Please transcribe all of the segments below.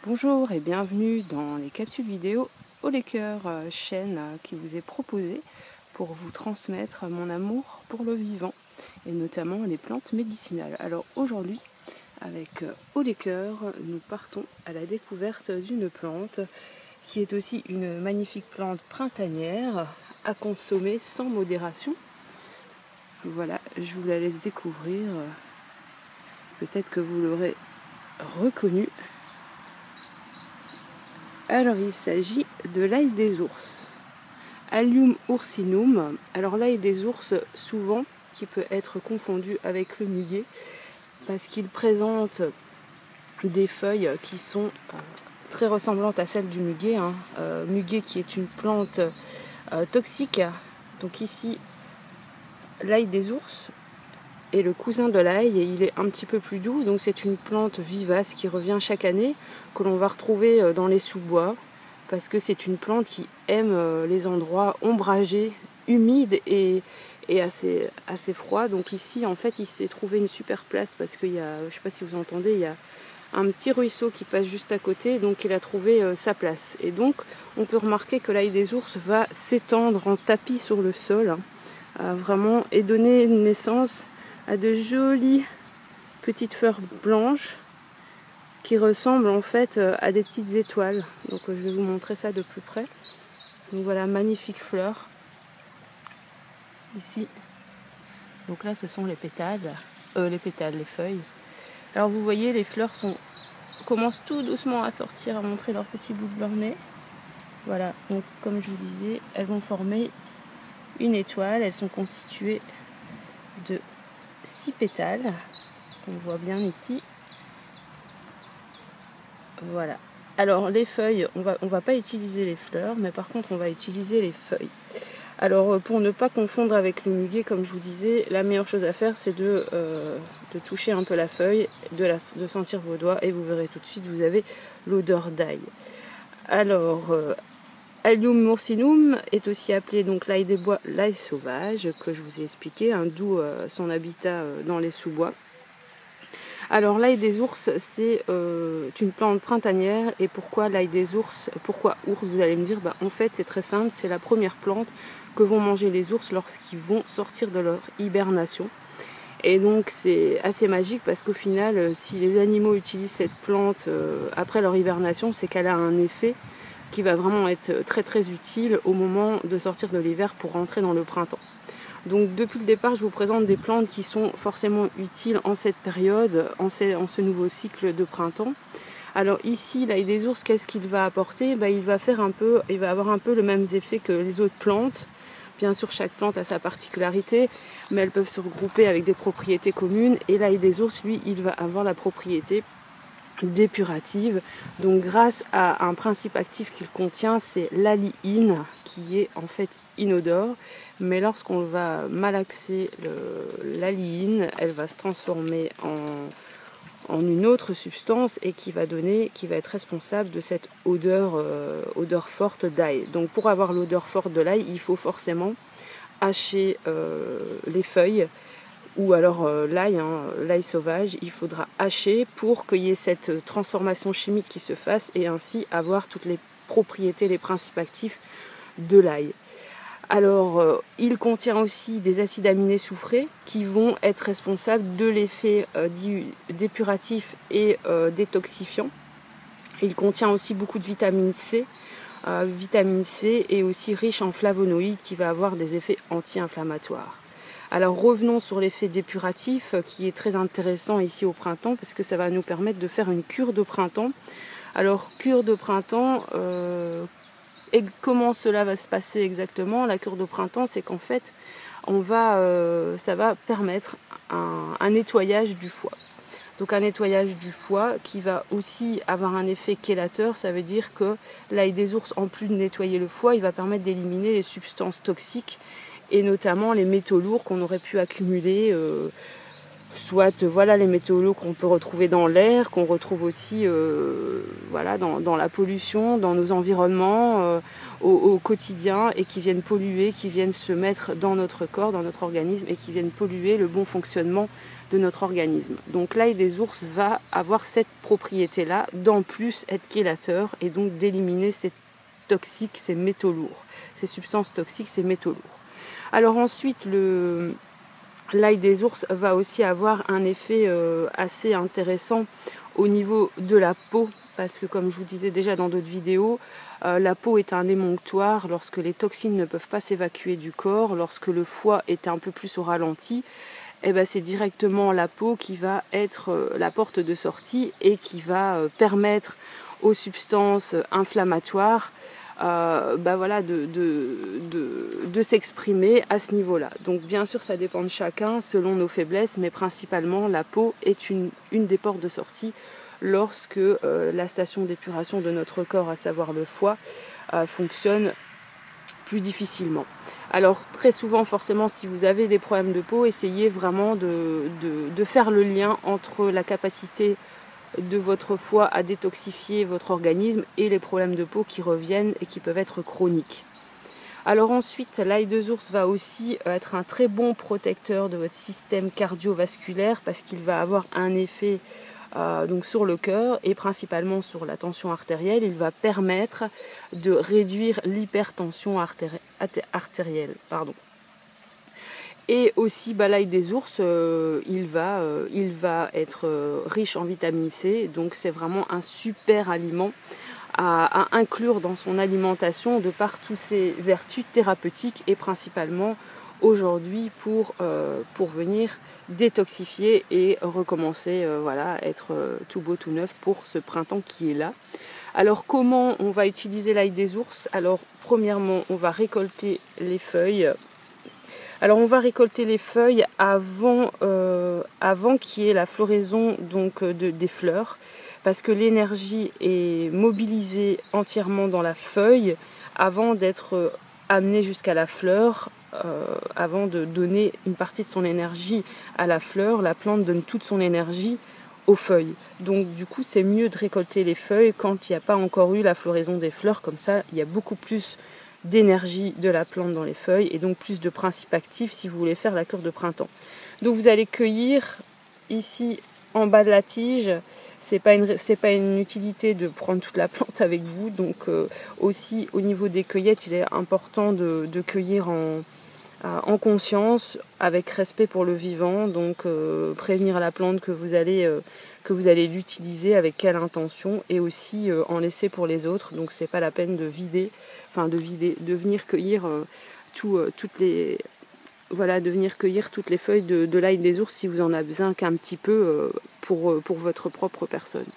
Bonjour et bienvenue dans les capsules vidéo Eau les Cœurs, chaîne qui vous est proposée pour vous transmettre mon amour pour le vivant et notamment les plantes médicinales. Alors aujourd'hui, avec Eau les Cœurs, nous partons à la découverte d'une plante qui est aussi une magnifique plante printanière à consommer sans modération. Voilà, je vous la laisse découvrir. Peut-être que vous l'aurez reconnue. Alors il s'agit de l'ail des ours, Allium ursinum. Alors l'ail des ours, souvent, qui peut être confondu avec le muguet, parce qu'il présente des feuilles qui sont très ressemblantes à celles du muguet. Muguet qui est une plante toxique. Donc ici, l'ail des ours est le cousin de l'ail et il est un petit peu plus doux. Donc c'est une plante vivace qui revient chaque année, que l'on va retrouver dans les sous-bois, parce que c'est une plante qui aime les endroits ombragés, humides et assez froids. Donc ici, en fait, il s'est trouvé une super place parce qu'il y a, je ne sais pas si vous entendez, il y a un petit ruisseau qui passe juste à côté, donc il a trouvé sa place. Et donc, on peut remarquer que l'ail des ours va s'étendre en tapis sur le sol, vraiment, et donner naissance à de jolies petites fleurs blanches qui ressemblent en fait à des petites étoiles. Donc je vais vous montrer ça de plus près. Donc voilà, magnifique fleurs ici. Donc là ce sont les pétales, les feuilles. Alors vous voyez, les fleurs commencent tout doucement à sortir, à montrer leur petit bout de leur nez. Voilà, donc comme je vous disais, elles vont former une étoile. Elles sont constituées de 6 pétales, qu'on voit bien ici. Voilà. Alors les feuilles, on va pas utiliser les fleurs, mais par contre on va utiliser les feuilles. Alors pour ne pas confondre avec le muguet, comme je vous disais, la meilleure chose à faire c'est de toucher un peu la feuille, de sentir vos doigts et vous verrez tout de suite, vous avez l'odeur d'ail. Alors Allium ursinum est aussi appelé donc l'ail des bois, l'ail sauvage, que je vous ai expliqué, d'où son habitat dans les sous-bois. Alors l'ail des ours, c'est une plante printanière. Et pourquoi l'ail des ours? Pourquoi ours, vous allez me dire? En fait c'est très simple, c'est la première plante que vont manger les ours lorsqu'ils vont sortir de leur hibernation. Et donc c'est assez magique parce qu'au final, si les animaux utilisent cette plante après leur hibernation, c'est qu'elle a un effet qui va vraiment être très très utile au moment de sortir de l'hiver pour rentrer dans le printemps. Donc depuis le départ, je vous présente des plantes qui sont forcément utiles en cette période, en ce nouveau cycle de printemps. Alors ici, l'ail des ours, qu'est-ce qu'il va apporter? Il va avoir un peu le même effet que les autres plantes. Bien sûr, chaque plante a sa particularité, mais elles peuvent se regrouper avec des propriétés communes. Et l'ail des ours, lui, il va avoir la propriété dépurative. Donc grâce à un principe actif qu'il contient, c'est l'alliine, qui est en fait inodore. Mais lorsqu'on va malaxer l'alliine, elle va se transformer en une autre substance et qui va être responsable de cette odeur forte d'ail. Donc pour avoir l'odeur forte de l'ail, il faut forcément hacher les feuilles, ou alors l'ail sauvage, il faudra hacher pour qu'il y ait cette transformation chimique qui se fasse et ainsi avoir toutes les propriétés, les principes actifs de l'ail. Alors, il contient aussi des acides aminés soufrés qui vont être responsables de l'effet dépuratif et détoxifiant. Il contient aussi beaucoup de vitamine C. Vitamine C est aussi riche en flavonoïdes qui va avoir des effets anti-inflammatoires. Alors revenons sur l'effet dépuratif qui est très intéressant ici au printemps parce que ça va nous permettre de faire une cure de printemps. Alors cure de printemps, et comment cela va se passer exactement? La cure de printemps, c'est qu'en fait, ça va permettre un nettoyage du foie. Donc un nettoyage du foie qui va aussi avoir un effet chélateur. Ça veut dire que l'ail des ours, en plus de nettoyer le foie, il va permettre d'éliminer les substances toxiques et notamment les métaux lourds qu'on aurait pu accumuler, soit les métaux lourds qu'on peut retrouver dans l'air, qu'on retrouve aussi dans la pollution, dans nos environnements au quotidien, et qui viennent polluer, qui viennent se mettre dans notre corps, dans notre organisme, et qui viennent polluer le bon fonctionnement de notre organisme. Donc l'ail des ours va avoir cette propriété-là, d'en plus être chélateur et donc d'éliminer ces toxiques, ces métaux lourds, ces substances toxiques, ces métaux lourds. Alors ensuite, l'ail des ours va aussi avoir un effet assez intéressant au niveau de la peau, parce que comme je vous disais déjà dans d'autres vidéos, la peau est un émonctoire lorsque les toxines ne peuvent pas s'évacuer du corps, lorsque le foie est un peu plus au ralenti, et ben c'est directement la peau qui va être la porte de sortie et qui va permettre aux substances inflammatoires voilà, de s'exprimer à ce niveau-là. Donc bien sûr ça dépend de chacun selon nos faiblesses, mais principalement la peau est une des portes de sortie lorsque la station d'épuration de notre corps, à savoir le foie, fonctionne plus difficilement. Alors très souvent, forcément, si vous avez des problèmes de peau, essayez vraiment de faire le lien entre la capacité de votre foie à détoxifier votre organisme et les problèmes de peau qui reviennent et qui peuvent être chroniques. Alors ensuite, l'ail des ours va aussi être un très bon protecteur de votre système cardiovasculaire parce qu'il va avoir un effet donc sur le cœur et principalement sur la tension artérielle. Il va permettre de réduire l'hypertension artérielle. Et aussi, l'ail des ours, il va être riche en vitamine C, donc c'est vraiment un super aliment à inclure dans son alimentation de par toutes ses vertus thérapeutiques et principalement aujourd'hui pour venir détoxifier et recommencer, être tout beau tout neuf pour ce printemps qui est là. Alors comment on va utiliser l'ail des ours? Alors premièrement, on va récolter les feuilles. Alors on va récolter les feuilles avant qu'il y ait la floraison donc des fleurs, parce que l'énergie est mobilisée entièrement dans la feuille avant d'être amenée jusqu'à la fleur. Avant de donner une partie de son énergie à la fleur, la plante donne toute son énergie aux feuilles. Donc du coup c'est mieux de récolter les feuilles quand il n'y a pas encore eu la floraison des fleurs, comme ça il y a beaucoup plus d'énergie de la plante dans les feuilles et donc plus de principes actifs si vous voulez faire la cure de printemps. Donc vous allez cueillir ici en bas de la tige. C'est pas une utilité de prendre toute la plante avec vous, donc aussi au niveau des cueillettes il est important de cueillir en conscience, avec respect pour le vivant, donc prévenir la plante que vous allez l'utiliser, avec quelle intention, et aussi en laisser pour les autres. Donc c'est pas la peine de venir cueillir de venir cueillir toutes les feuilles de l'ail des ours si vous en avez besoin qu'un petit peu pour votre propre personne.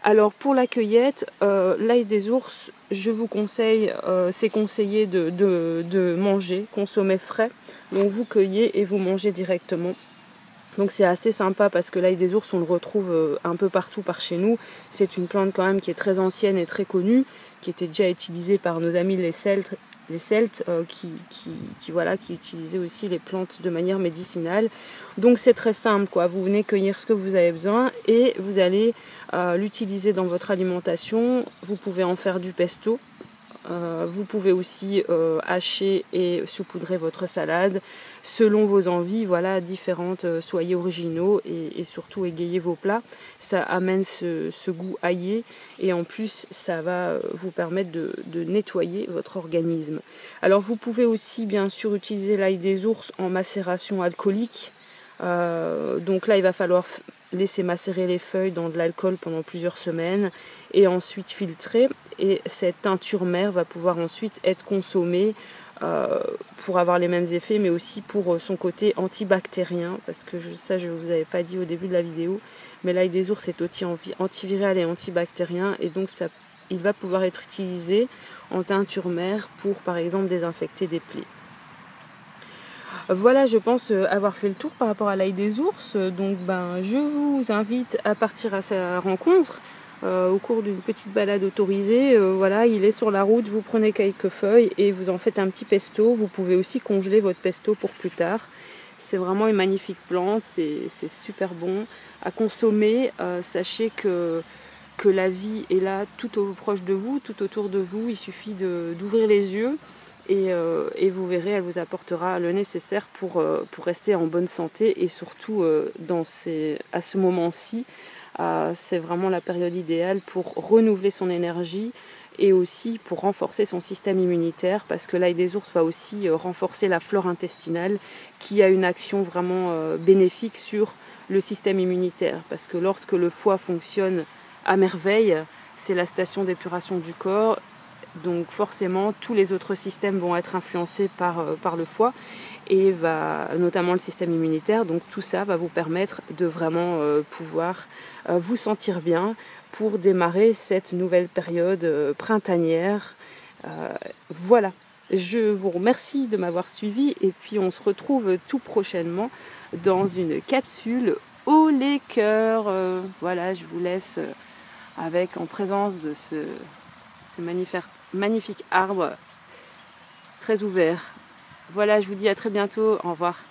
Alors pour la cueillette, l'ail des ours, je vous conseille, c'est conseillé de manger, consommer frais. Donc vous cueillez et vous mangez directement. Donc c'est assez sympa parce que l'ail des ours, on le retrouve un peu partout par chez nous. C'est une plante quand même qui est très ancienne et très connue, qui était déjà utilisée par nos amis les Celtes qui utilisaient aussi les plantes de manière médicinale. Donc c'est très simple, quoi. Vous venez cueillir ce que vous avez besoin et vous allez l'utiliser dans votre alimentation. Vous pouvez en faire du pesto. Vous pouvez aussi hacher et saupoudrer votre salade selon vos envies, différentes, soyez originaux et surtout égayez vos plats. Ça amène ce goût aillé et en plus ça va vous permettre de nettoyer votre organisme. Alors vous pouvez aussi bien sûr utiliser l'ail des ours en macération alcoolique. Donc là il va falloir laisser macérer les feuilles dans de l'alcool pendant plusieurs semaines et ensuite filtrer, et cette teinture mère va pouvoir ensuite être consommée pour avoir les mêmes effets, mais aussi pour son côté antibactérien, parce que ça je ne vous avais pas dit au début de la vidéo, mais l'ail des ours est aussi antiviral et antibactérien, et donc il va pouvoir être utilisé en teinture mère pour par exemple désinfecter des plaies. Voilà, je pense avoir fait le tour par rapport à l'ail des ours. Donc je vous invite à partir à sa rencontre au cours d'une petite balade autorisée. Il est sur la route, vous prenez quelques feuilles et vous en faites un petit pesto. Vous pouvez aussi congeler votre pesto pour plus tard. C'est vraiment une magnifique plante, c'est super bon à consommer. Sachez que la vie est là tout proche de vous, tout autour de vous. Il suffit d'ouvrir les yeux et vous verrez, elle vous apportera le nécessaire pour rester en bonne santé et surtout à ce moment-ci, c'est vraiment la période idéale pour renouveler son énergie et aussi pour renforcer son système immunitaire parce que l'ail des ours va aussi renforcer la flore intestinale qui a une action vraiment bénéfique sur le système immunitaire parce que lorsque le foie fonctionne à merveille, c'est la station d'épuration du corps. Donc forcément, tous les autres systèmes vont être influencés par le foie et notamment le système immunitaire. Donc tout ça va vous permettre de vraiment pouvoir vous sentir bien pour démarrer cette nouvelle période printanière. Voilà, je vous remercie de m'avoir suivi et puis on se retrouve tout prochainement dans une capsule haut les cœurs. Voilà, je vous laisse en présence de ce magnifique arbre très ouvert. Voilà, je vous dis à très bientôt. Au revoir.